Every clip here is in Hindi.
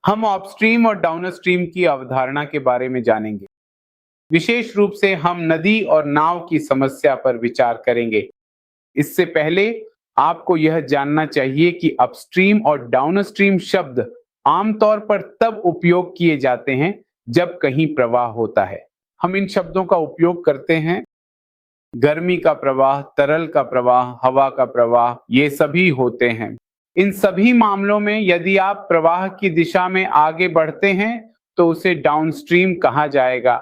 हम अपस्ट्रीम और डाउनस्ट्रीम की अवधारणा के बारे में जानेंगे। विशेष रूप से हम नदी और नाव की समस्या पर विचार करेंगे। इससे पहले आपको यह जानना चाहिए कि अपस्ट्रीम और डाउनस्ट्रीम शब्द आमतौर पर तब उपयोग किए जाते हैं जब कहीं प्रवाह होता है। हम इन शब्दों का उपयोग करते हैं गर्मी का प्रवाह, तरल का प्रवाह, हवा का प्रवाह, ये सभी होते हैं। इन सभी मामलों में यदि आप प्रवाह की दिशा में आगे बढ़ते हैं तो उसे डाउनस्ट्रीम कहा जाएगा।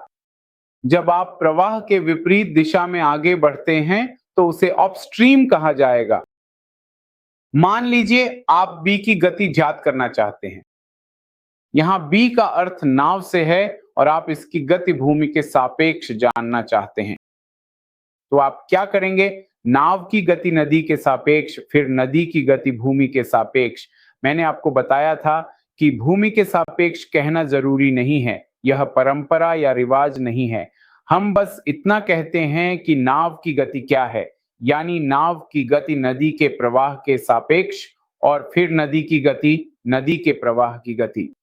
जब आप प्रवाह के विपरीत दिशा में आगे बढ़ते हैं तो उसे अपस्ट्रीम कहा जाएगा। मान लीजिए आप बी की गति ज्ञात करना चाहते हैं। यहां बी का अर्थ नाव से है और आप इसकी गति भूमि के सापेक्ष जानना चाहते हैं। तो आप क्या करेंगे? नाव की गति नदी के सापेक्ष, फिर नदी की गति भूमि के सापेक्ष। मैंने आपको बताया था कि भूमि के सापेक्ष कहना जरूरी नहीं है, यह परंपरा या रिवाज नहीं है। हम बस इतना कहते हैं कि नाव की गति क्या है, यानी नाव की गति नदी के प्रवाह के सापेक्ष और फिर नदी की गति नदी के प्रवाह की गति।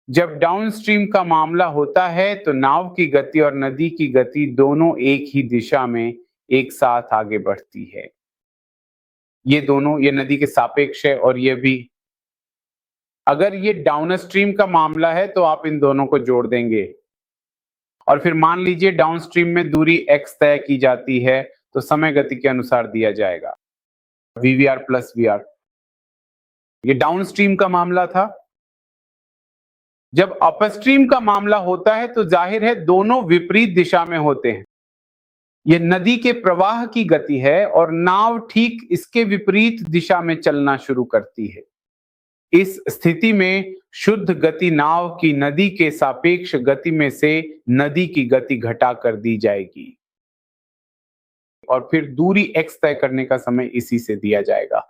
जब डाउनस्ट्रीम का मामला होता है तो नाव की गति और नदी की गति दोनों एक ही दिशा में एक साथ आगे बढ़ती है। ये दोनों, ये नदी के सापेक्ष है और ये भी। अगर ये डाउनस्ट्रीम का मामला है तो आप इन दोनों को जोड़ देंगे और फिर मान लीजिए डाउनस्ट्रीम में दूरी x तय की जाती है तो समय गति के अनुसार दिया जाएगा VVR प्लस VR। ये डाउनस्ट्रीम का मामला था। जब अपस्ट्रीम का मामला होता है तो जाहिर है दोनों विपरीत दिशा में होते हैं। यह नदी के प्रवाह की गति है और नाव ठीक इसके विपरीत दिशा में चलना शुरू करती है। इस स्थिति में शुद्ध गति नाव की नदी के सापेक्ष गति में से नदी की गति घटा कर दी जाएगी और फिर दूरी x तय करने का समय इसी से दिया जाएगा।